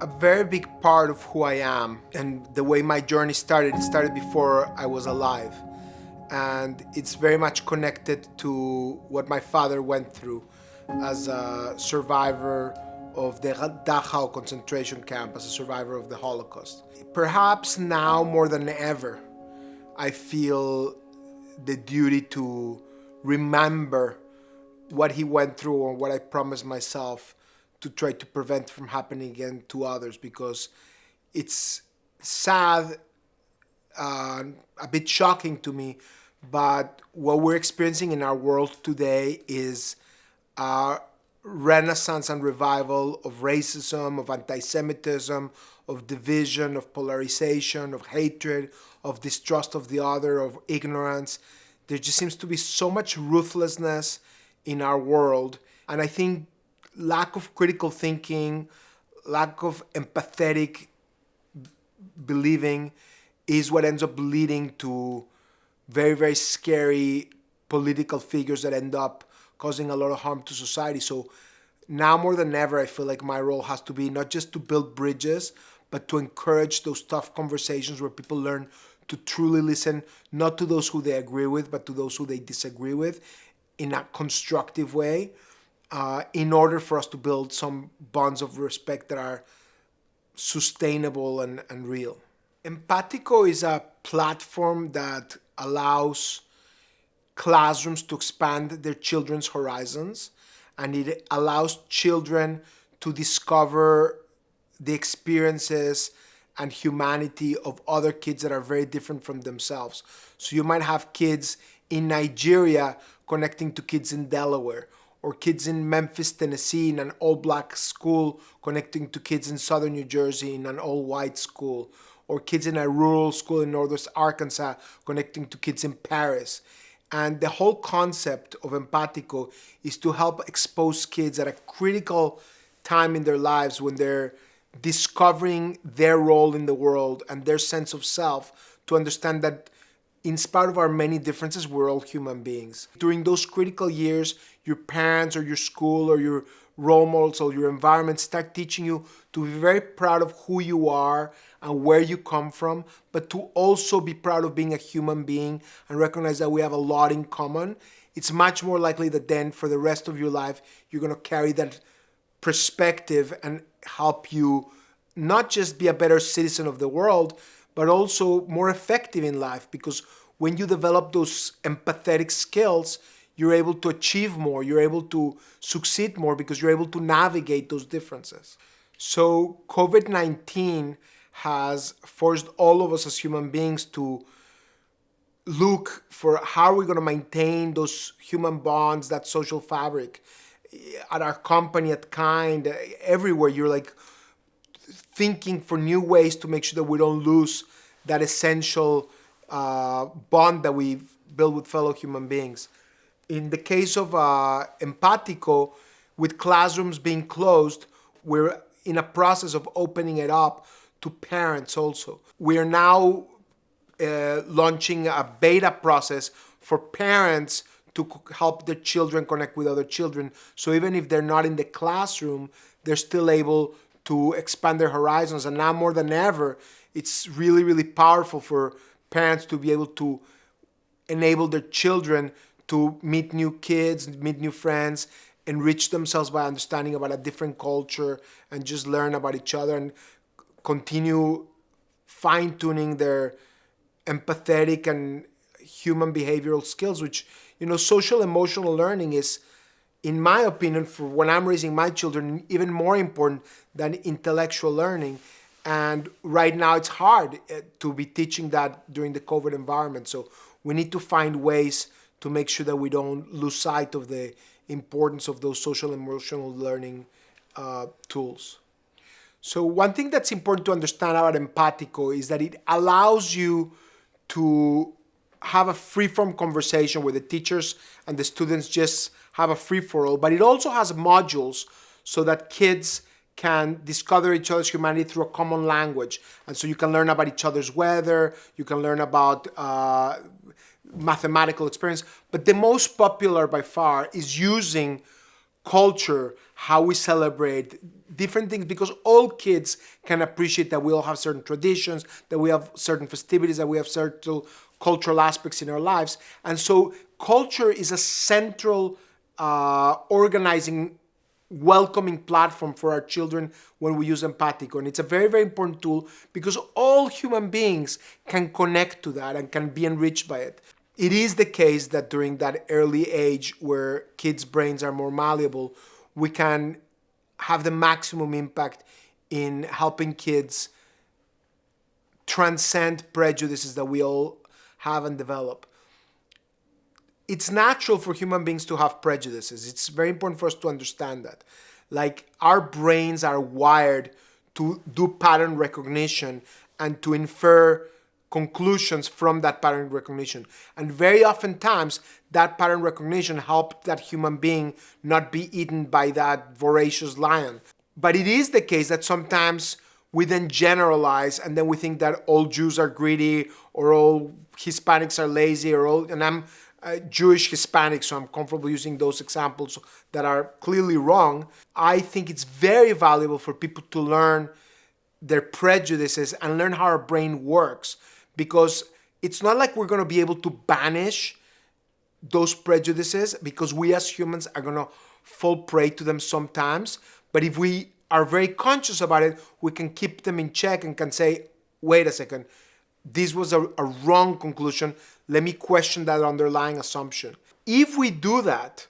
A very big part of who I am and the way my journey started, it started before I was alive. And it's very much connected to what my father went through as a survivor of the Dachau concentration camp, as a survivor of the Holocaust. Perhaps now more than ever, I feel the duty to remember what he went through or what I promised myself to try to prevent from happening again to others, because it's sad, a bit shocking to me, but what we're experiencing in our world today is a renaissance and revival of racism, of anti-Semitism, of division, of polarization, of hatred, of distrust of the other, of ignorance. There just seems to be so much ruthlessness in our world. And I think lack of critical thinking, lack of empathetic believing is what ends up leading to very, very scary political figures that end up causing a lot of harm to society. So now more than ever, I feel like my role has to be not just to build bridges, but to encourage those tough conversations where people learn to truly listen, not to those who they agree with, but to those who they disagree with in a constructive way, in order for us to build some bonds of respect that are sustainable and real. Empatico is a platform that allows classrooms to expand their children's horizons, and it allows children to discover the experiences and humanity of other kids that are very different from themselves. So you might have kids in Nigeria connecting to kids in Delaware, or kids in Memphis, Tennessee in an all-black school connecting to kids in southern New Jersey in an all-white school, or kids in a rural school in northwest Arkansas connecting to kids in Paris. And the whole concept of Empatico is to help expose kids at a critical time in their lives when they're discovering their role in the world and their sense of self, to understand that in spite of our many differences, we're all human beings. During those critical years, your parents or your school or your role models or your environment start teaching you to be very proud of who you are and where you come from, but to also be proud of being a human being and recognize that we have a lot in common. It's much more likely that then for the rest of your life, you're going to carry that perspective and help you not just be a better citizen of the world, but also more effective in life, because when you develop those empathetic skills, you're able to achieve more, you're able to succeed more because you're able to navigate those differences. So COVID-19 has forced all of us as human beings to look for how we're going to maintain those human bonds, that social fabric. At our company, at Kind, everywhere, you're like thinking for new ways to make sure that we don't lose that essential bond that we've built with fellow human beings. In the case of Empatico, with classrooms being closed, we're in a process of opening it up to parents also. We are now launching a beta process for parents to help their children connect with other children. So even if they're not in the classroom, they're still able to expand their horizons. And now more than ever, it's really, really powerful for parents to be able to enable their children to meet new kids, meet new friends, enrich themselves by understanding about a different culture, and just learn about each other and continue fine-tuning their empathetic and human behavioral skills, which, social emotional learning is, in my opinion, for when I'm raising my children, even more important than intellectual learning. And right now it's hard to be teaching that during the COVID environment. So we need to find ways to make sure that we don't lose sight of the importance of those social emotional learning tools. So one thing that's important to understand about Empatico is that it allows you to have a free-form conversation where the teachers and the students just have a free-for-all, but it also has modules so that kids can discover each other's humanity through a common language. And so you can learn about each other's weather, you can learn about mathematical experience, but the most popular by far is using culture, how we celebrate different things, because all kids can appreciate that we all have certain traditions, that we have certain festivities, that we have certain cultural aspects in our lives. And so culture is a central organizing, welcoming platform for our children when we use Empatico. And it's a very, very important tool because all human beings can connect to that and can be enriched by it. It is the case that during that early age where kids' brains are more malleable, we can have the maximum impact in helping kids transcend prejudices that we all have and develop. It's natural for human beings to have prejudices. It's very important for us to understand that. Like, our brains are wired to do pattern recognition and to infer conclusions from that pattern recognition. And very often times, that pattern recognition helped that human being not be eaten by that voracious lion. But it is the case that sometimes we then generalize and then we think that all Jews are greedy or all Hispanics are lazy and I'm Jewish Hispanic, so I'm comfortable using those examples that are clearly wrong. I think it's very valuable for people to learn their prejudices and learn how our brain works, because it's not like we're going to be able to banish those prejudices, because we as humans are going to fall prey to them sometimes. But if we are very conscious about it, we can keep them in check and can say, wait a second, this was a wrong conclusion. Let me question that underlying assumption. If we do that,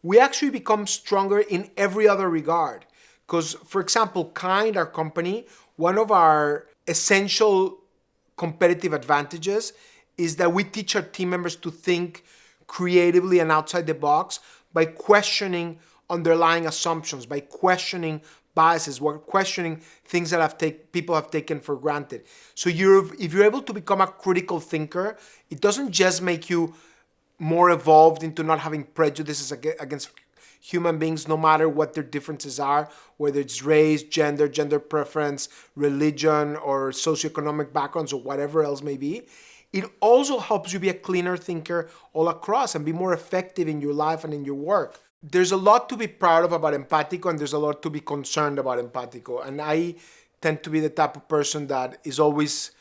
we actually become stronger in every other regard. Because, for example, Kind, our company, one of our essential competitive advantages is that we teach our team members to think creatively and outside the box by questioning underlying assumptions, by questioning biases, we're questioning things that people have taken for granted. So if you're able to become a critical thinker, it doesn't just make you more evolved into not having prejudices against human beings, no matter what their differences are, whether it's race, gender preference, religion, or socioeconomic backgrounds, or whatever else may be. It also helps you be a cleaner thinker all across and be more effective in your life and in your work. There's a lot to be proud of about Empatico, and there's a lot to be concerned about Empatico. And I tend to be the type of person that is always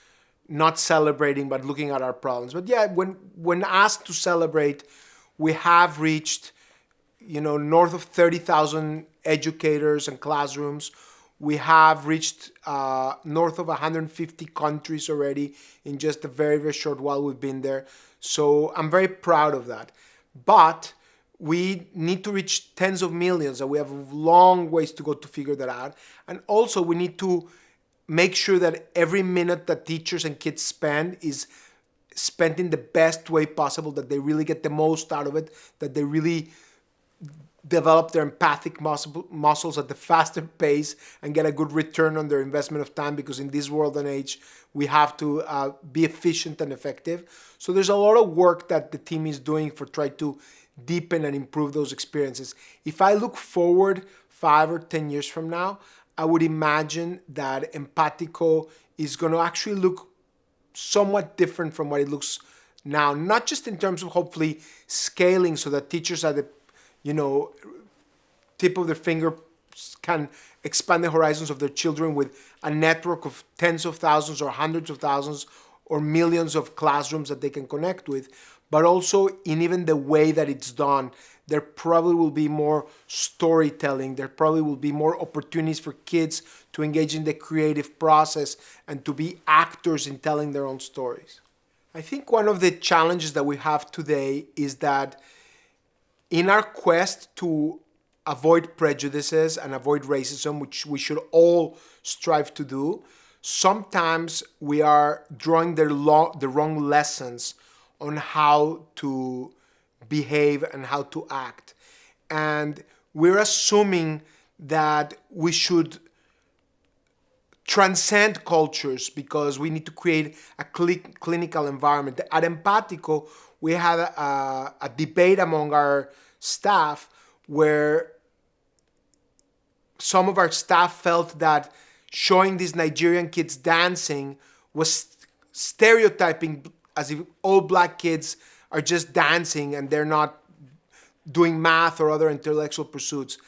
not celebrating, but looking at our problems. But yeah, when asked to celebrate, we have reached, north of 30,000 educators and classrooms. We have reached north of 150 countries already in just a very, very short while we've been there. So I'm very proud of that. But we need to reach tens of millions, and we have long ways to go to figure that out. And also, we need to make sure that every minute that teachers and kids spend is spent in the best way possible, that they really get the most out of it, that they really develop their empathic muscles at the faster pace and get a good return on their investment of time, because in this world and age, we have to be efficient and effective. So there's a lot of work that the team is doing for trying to deepen and improve those experiences. If I look forward 5 or 10 years from now, I would imagine that Empatico is going to actually look somewhat different from what it looks now, not just in terms of hopefully scaling so that teachers at the tip of their finger can expand the horizons of their children with a network of tens of thousands or hundreds of thousands or millions of classrooms that they can connect with, but also in even the way that it's done. There probably will be more storytelling. There probably will be more opportunities for kids to engage in the creative process and to be actors in telling their own stories. I think one of the challenges that we have today is that in our quest to avoid prejudices and avoid racism, which we should all strive to do, sometimes we are drawing the wrong lessons on how to behave and how to act. And we're assuming that we should transcend cultures because we need to create a clinical environment. At Empatico, we had a debate among our staff where some of our staff felt that showing these Nigerian kids dancing was stereotyping, as if all black kids are just dancing and they're not doing math or other intellectual pursuits.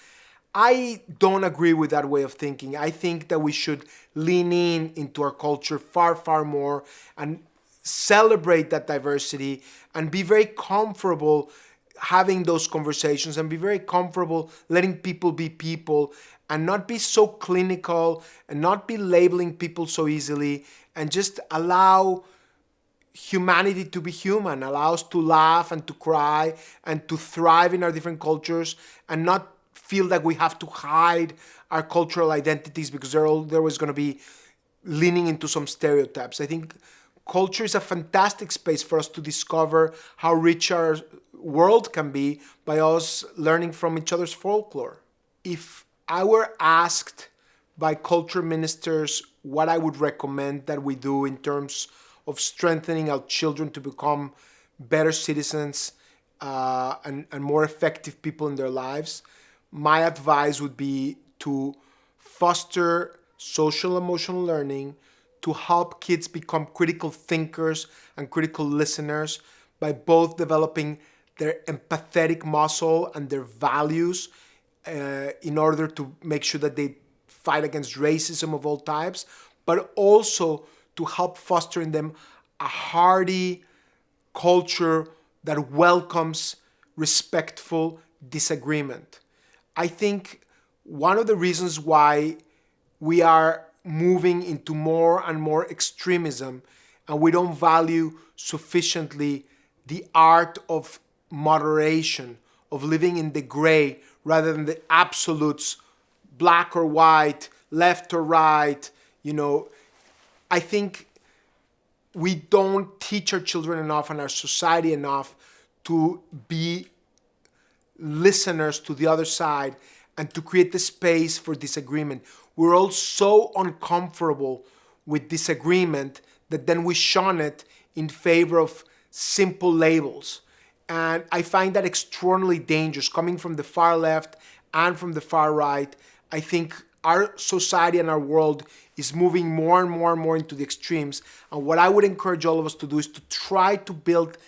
I don't agree with that way of thinking. I think that we should lean into our culture far, far more and celebrate that diversity and be very comfortable having those conversations and be very comfortable letting people be people and not be so clinical and not be labeling people so easily and just allow humanity to be human, allow us to laugh and to cry and to thrive in our different cultures and not feel that we have to hide our cultural identities because they're always going to be leaning into some stereotypes. I think culture is a fantastic space for us to discover how rich our world can be by us learning from each other's folklore. If I were asked by culture ministers what I would recommend that we do in terms of strengthening our children to become better citizens and more effective people in their lives, my advice would be to foster social emotional learning, to help kids become critical thinkers and critical listeners by both developing their empathetic muscle and their values in order to make sure that they fight against racism of all types, but also to help foster in them a hearty culture that welcomes respectful disagreement. I think one of the reasons why we are moving into more and more extremism and we don't value sufficiently the art of moderation, of living in the gray rather than the absolutes, black or white, left or right. I think we don't teach our children enough and our society enough to be listeners to the other side and to create the space for disagreement. We're all so uncomfortable with disagreement that then we shun it in favor of simple labels. And I find that extraordinarily dangerous coming from the far left and from the far right. I think our society and our world is moving more and more and more into the extremes. And what I would encourage all of us to do is to try to build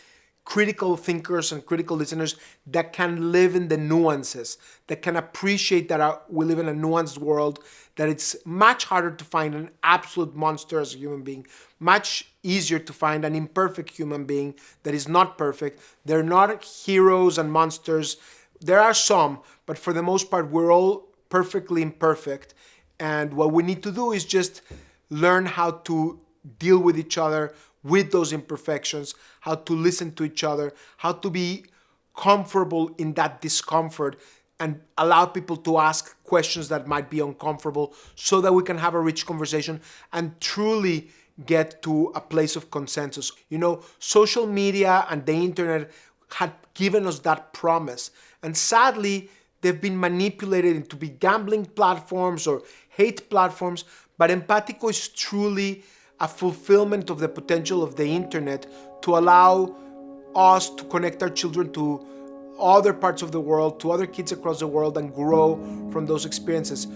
critical thinkers and critical listeners that can live in the nuances, that can appreciate that we live in a nuanced world, that it's much harder to find an absolute monster as a human being, much easier to find an imperfect human being that is not perfect. They're not heroes and monsters. There are some, but for the most part, we're all perfectly imperfect. And what we need to do is just learn how to deal with each other with those imperfections, how to listen to each other, how to be comfortable in that discomfort and allow people to ask questions that might be uncomfortable so that we can have a rich conversation and truly get to a place of consensus. Social media and the internet had given us that promise. And sadly, they've been manipulated into be gambling platforms or hate platforms. But Empatico is truly a fulfillment of the potential of the internet to allow us to connect our children to other parts of the world, to other kids across the world and grow from those experiences.